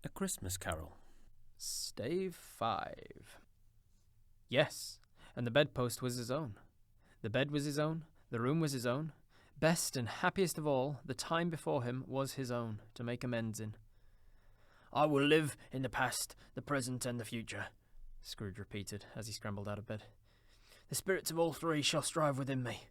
A Christmas Carol. Stave 5. Yes, and the bedpost was his own. The bed was his own, the room was his own. Best and happiest of all, the time before him was his own, to make amends in. "I will live in the past, the present, and the future," Scrooge repeated, as he scrambled out of bed. "The spirits of all three shall strive within me.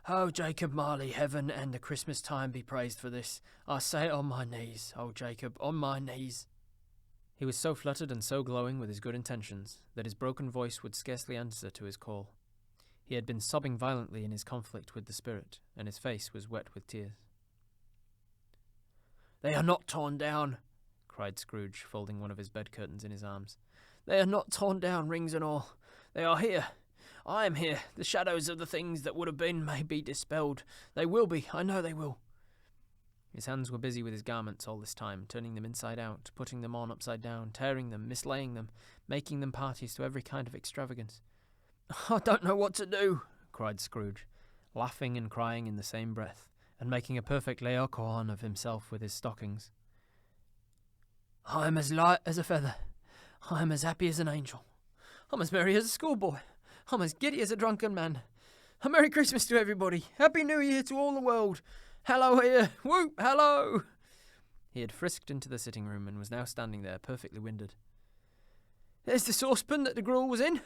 Oh, Jacob Marley, heaven and the Christmas time be praised for this. I say it on my knees, oh Jacob, on my knees." He was so fluttered and so glowing with his good intentions that his broken voice would scarcely answer to his call. He had been sobbing violently in his conflict with the spirit, and his face was wet with tears. "They are not torn down," cried Scrooge, folding one of his bed curtains in his arms. "They are not torn down, rings and all. They are here. I am here. The shadows of the things that would have been may be dispelled. They will be. I know they will." His hands were busy with his garments all this time, turning them inside out, putting them on upside down, tearing them, mislaying them, making them parties to every kind of extravagance. "I don't know what to do," cried Scrooge, laughing and crying in the same breath, and making a perfect Laocoon of himself with his stockings. "I am as light as a feather. I am as happy as an angel. I'm as merry as a schoolboy. I'm as giddy as a drunken man. A Merry Christmas to everybody. Happy New Year to all the world. Hello here. Whoop, hello." He had frisked into the sitting room and was now standing there, perfectly winded. "There's the saucepan that the gruel was in,"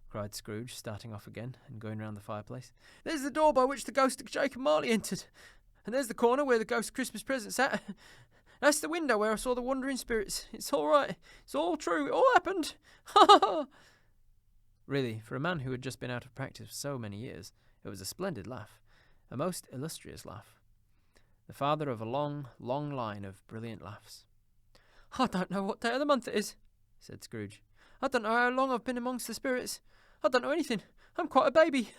cried Scrooge, starting off again and going round the fireplace. "There's the door by which the ghost of Jacob Marley entered. And there's the corner where the ghost of Christmas present sat. That's the window where I saw the wandering spirits. It's all right. It's all true. It all happened. Ha ha ha!" Really, for a man who had just been out of practice for so many years, it was a splendid laugh, a most illustrious laugh. The father of a long, long line of brilliant laughs. "I don't know what day of the month it is," said Scrooge. "I don't know how long I've been amongst the spirits. I don't know anything. I'm quite a baby.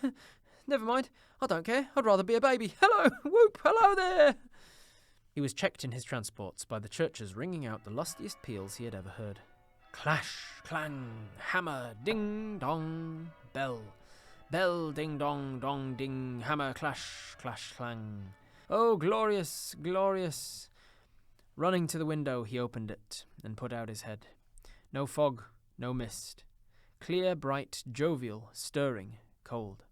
Never mind. I don't care. I'd rather be a baby. Hello! Whoop! Hello there!" He was checked in his transports by the churches ringing out the lustiest peals he had ever heard. Clash, clang, hammer, ding, dong, bell. Bell, ding, dong, dong, ding, hammer, clash, clash, clang. Oh, glorious, glorious! Running to the window, he opened it and put out his head. No fog, no mist. Clear, bright, jovial, stirring, cold.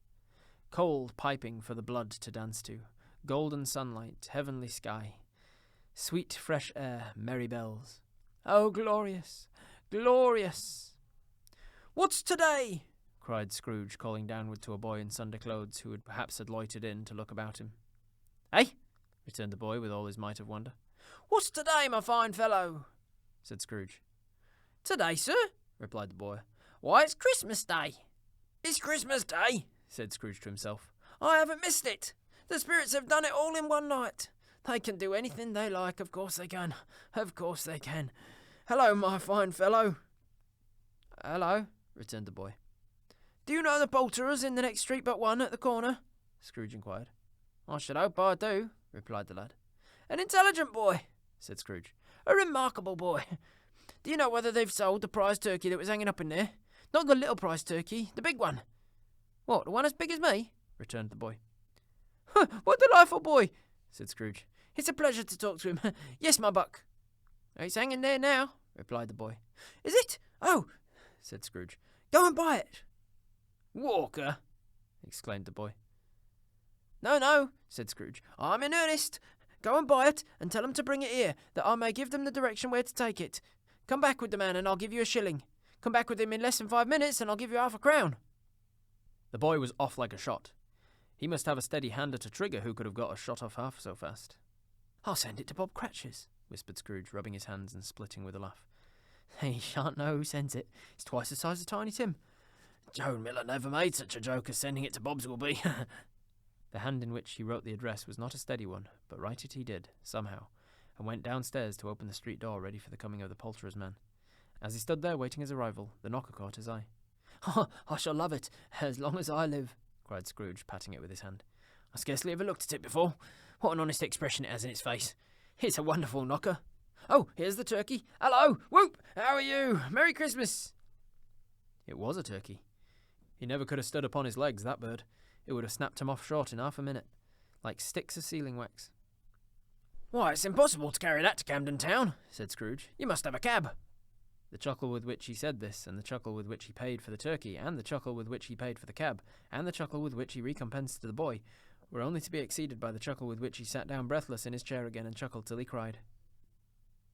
Cold piping for the blood to dance to. Golden sunlight, heavenly sky. Sweet, fresh air, merry bells. Oh, glorious, glorious! "What's today?" cried Scrooge, calling downward to a boy in Sunday clothes who had perhaps loitered in to look about him. "Eh?" returned the boy with all his might of wonder. "What's today, my fine fellow?" said Scrooge. "Today, sir?" replied the boy. "Why, it's Christmas Day." "It's Christmas Day," said Scrooge to himself. "I haven't missed it. The spirits have done it all in one night. They can do anything they like, of course they can. Of course they can. Hello, my fine fellow." "Hello," returned the boy. "Do you know the poulterers in the next street but one at the corner?" Scrooge inquired. "I should hope I do," replied the lad. "An intelligent boy," said Scrooge. "A remarkable boy. Do you know whether they've sold the prize turkey that was hanging up in there? Not the little prize turkey, the big one." "What, the one as big as me?" returned the boy. "What a delightful boy," said Scrooge. "It's a pleasure to talk to him. Yes, my buck." "It's hanging there now," replied the boy. "Is it? Oh," said Scrooge. "Go and buy it." "Walker!" exclaimed the boy. "No, no," said Scrooge. "I'm in earnest. Go and buy it, and tell them to bring it here, that I may give them the direction where to take it. Come back with the man, and I'll give you a shilling. Come back with him in less than 5 minutes, and I'll give you half a crown." The boy was off like a shot. He must have a steady hand at a trigger who could have got a shot off half so fast. "I'll send it to Bob Cratchit's," whispered Scrooge, rubbing his hands and splitting with a laugh. "He shan't know who sends it. It's twice the size of Tiny Tim. Joan Miller never made such a joke as sending it to Bob's will be." The hand in which he wrote the address was not a steady one, but write it he did, somehow, and went downstairs to open the street door ready for the coming of the poulterer's man. As he stood there waiting his arrival, the knocker caught his eye. "Oh, I shall love it, as long as I live," cried Scrooge, patting it with his hand. "I scarcely ever looked at it before. What an honest expression it has in its face. It's a wonderful knocker. Oh, here's the turkey. Hello! Whoop! How are you? Merry Christmas!" It was a turkey. He never could have stood upon his legs, that bird. It would have snapped him off short in half a minute, like sticks of sealing wax. Why, it's impossible to carry that to Camden Town, said Scrooge. You must have a cab. The chuckle with which he said this, and the chuckle with which he paid for the turkey, and the chuckle with which he paid for the cab, and the chuckle with which he recompensed the boy, were only to be exceeded by the chuckle with which he sat down breathless in his chair again and chuckled till he cried.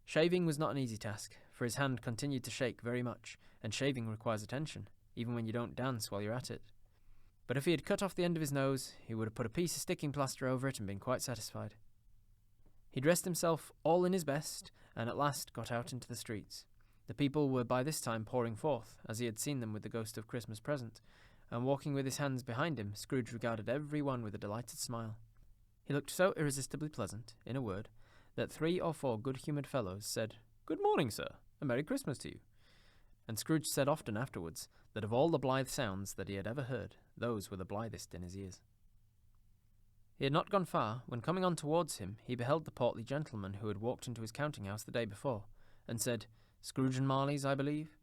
Shaving was not an easy task, for his hand continued to shake very much, and shaving requires attention, even when you don't dance while you're at it. But if he had cut off the end of his nose, he would have put a piece of sticking plaster over it and been quite satisfied. He dressed himself all in his best, and at last got out into the streets. The people were by this time pouring forth, as he had seen them with the ghost of Christmas present, and walking with his hands behind him, Scrooge regarded every one with a delighted smile. He looked so irresistibly pleasant, in a word, that 3 or 4 good-humoured fellows said, "Good morning, sir, and Merry Christmas to you." And Scrooge said often afterwards that of all the blithe sounds that he had ever heard, those were the blithest in his ears. He had not gone far, when coming on towards him, he beheld the portly gentleman who had walked into his counting-house the day before, and said, "Scrooge and Marley's, I believe?"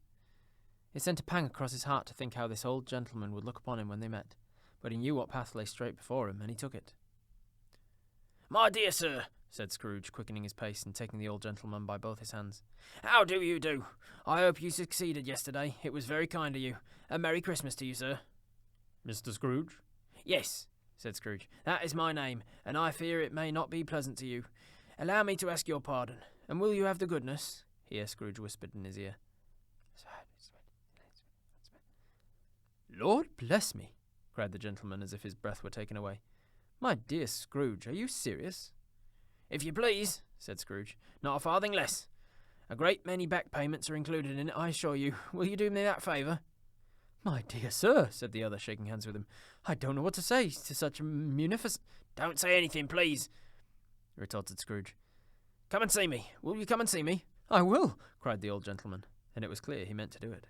It sent a pang across his heart to think how this old gentleman would look upon him when they met, but he knew what path lay straight before him, and he took it. "My dear sir," said Scrooge, quickening his pace and taking the old gentleman by both his hands, "how do you do? I hope you succeeded yesterday. It was very kind of you. A Merry Christmas to you, sir." "Mr. Scrooge?" "Yes," said Scrooge, "that is my name, and I fear it may not be pleasant to you. Allow me to ask your pardon, and will you have the goodness—" Here Scrooge whispered in his ear. "Lord bless me!" cried the gentleman, as if his breath were taken away. "My dear Scrooge, are you serious?" "If you please," said Scrooge. "Not a farthing less. A great many back payments are included in it, I assure you. Will you do me that favour?" "My dear sir," said the other, shaking hands with him, "I don't know what to say to such a munificent—" "Don't say anything, please," retorted Scrooge. "Come and see me. Will you come and see me?" "I will," cried the old gentleman, and it was clear he meant to do it.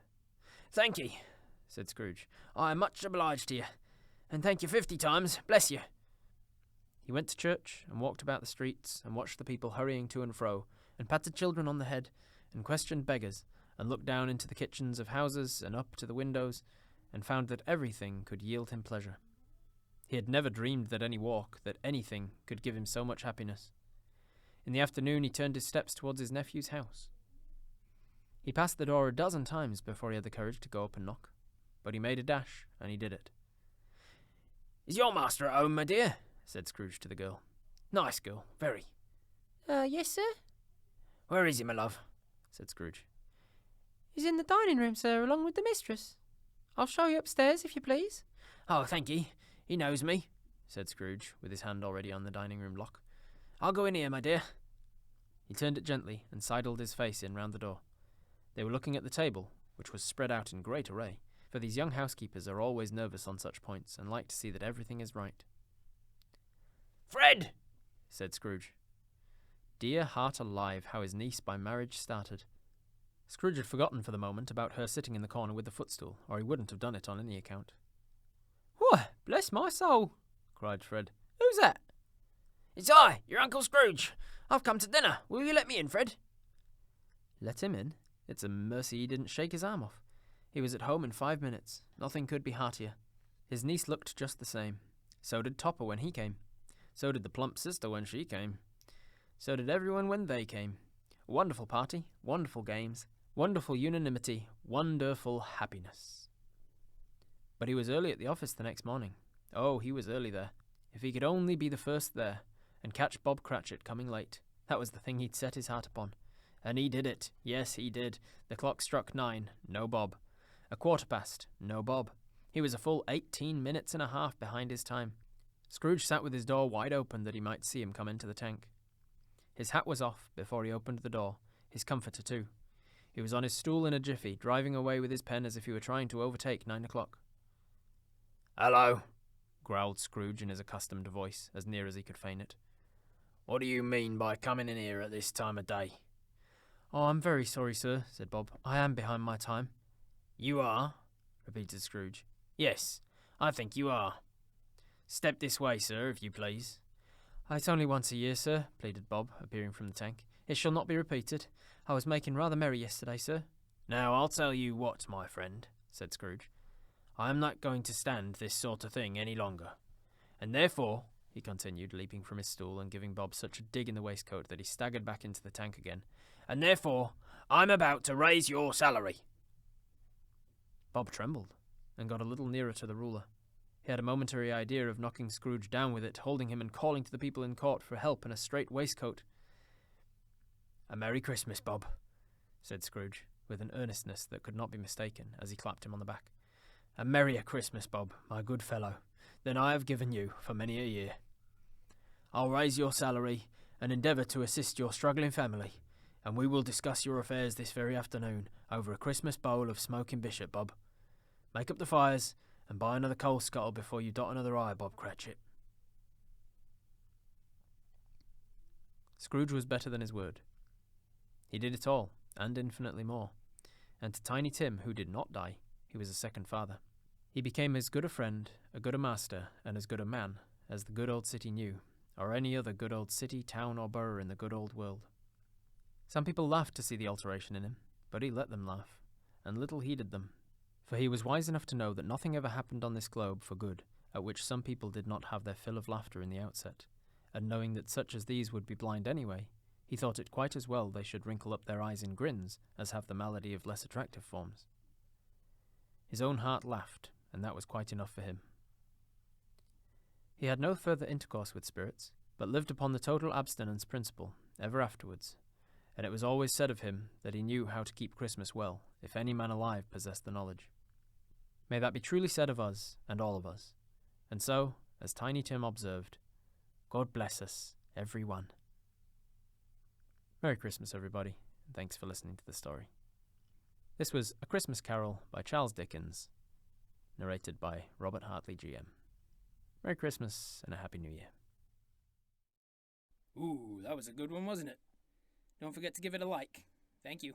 "Thank ye," said Scrooge. "I am much obliged to you, and thank you 50 times. Bless you." He went to church, and walked about the streets, and watched the people hurrying to and fro, and patted children on the head, and questioned beggars, and looked down into the kitchens of houses, and up to the windows, and found that everything could yield him pleasure. He had never dreamed that any walk, that anything, could give him so much happiness. In the afternoon he turned his steps towards his nephew's house. He passed the door a dozen times before he had the courage to go up and knock, but he made a dash, and he did it. "Is your master at home, my dear?" said Scrooge to the girl. "Nice girl, very." Yes, sir." "Where is he, my love?" said Scrooge. "He's in the dining room, sir, along with the mistress. I'll show you upstairs, if you please." "Oh, thank ye. He knows me," said Scrooge, with his hand already on the dining room lock. "I'll go in here, my dear." He turned it gently, and sidled his face in round the door. They were looking at the table, which was spread out in great array, for these young housekeepers are always nervous on such points, and like to see that everything is right. "Fred!" said Scrooge. Dear heart alive, how his niece by marriage started. Scrooge had forgotten for the moment about her sitting in the corner with the footstool, or he wouldn't have done it on any account. "Why, bless my soul!" cried Fred. "Who's that?" "It's I, your Uncle Scrooge. I've come to dinner. Will you let me in, Fred?" Let him in? It's a mercy he didn't shake his arm off. He was at home in 5 minutes. Nothing could be heartier. His niece looked just the same. So did Topper when he came. So did the plump sister when she came. So did everyone when they came. Wonderful party, wonderful games, wonderful unanimity, wonderful happiness. But he was early at the office the next morning. Oh, he was early there. If he could only be the first there, and catch Bob Cratchit coming late. That was the thing he'd set his heart upon. And he did it. Yes, he did. The clock struck 9. No Bob. 1:15. No Bob. He was a full 18 minutes and a half behind his time. Scrooge sat with his door wide open that he might see him come into the tank. His hat was off before he opened the door, his comforter too. He was on his stool in a jiffy, driving away with his pen as if he were trying to overtake 9 o'clock. "Hello," growled Scrooge in his accustomed voice, as near as he could feign it. "What do you mean by coming in here at this time of day?" "Oh, I'm very sorry, sir," said Bob. "I am behind my time." "You are?" repeated Scrooge. "Yes, I think you are. Step this way, sir, if you please." "It's only once a year, sir," pleaded Bob, appearing from the tank. "It shall not be repeated. I was making rather merry yesterday, sir." "Now, I'll tell you what, my friend," said Scrooge. "I am not going to stand this sort of thing any longer, and therefore, he continued, leaping from his stool and giving Bob such a dig in the waistcoat that he staggered back into the tank again. "And therefore, I'm about to raise your salary." Bob trembled and got a little nearer to the ruler. He had a momentary idea of knocking Scrooge down with it, holding him and calling to the people in court for help and a straight waistcoat. "A Merry Christmas, Bob," said Scrooge, with an earnestness that could not be mistaken, as he clapped him on the back. "A merrier Christmas, Bob, my good fellow, than I have given you for many a year. I'll raise your salary and endeavour to assist your struggling family, and we will discuss your affairs this very afternoon over a Christmas bowl of smoking bishop, Bob. Make up the fires and buy another coal scuttle before you dot another I, Bob Cratchit." Scrooge was better than his word. He did it all, and infinitely more. And to Tiny Tim, who did not die, he was a second father. He became as good a friend, a good a master, and as good a man as the good old city knew, or any other good old city, town, or borough in the good old world. Some people laughed to see the alteration in him, but he let them laugh, and little heeded them, for he was wise enough to know that nothing ever happened on this globe for good, at which some people did not have their fill of laughter in the outset, and knowing that such as these would be blind anyway, he thought it quite as well they should wrinkle up their eyes in grins as have the malady of less attractive forms. His own heart laughed, and that was quite enough for him. He had no further intercourse with spirits, but lived upon the total abstinence principle, ever afterwards, and it was always said of him that he knew how to keep Christmas well, if any man alive possessed the knowledge. May that be truly said of us, and all of us. And so, as Tiny Tim observed, God bless us, every one. Merry Christmas, everybody, and thanks for listening to the story. This was A Christmas Carol by Charles Dickens, narrated by Robert Hartley, GM. Merry Christmas and a Happy New Year. Ooh, that was a good one, wasn't it? Don't forget to give it a like. Thank you.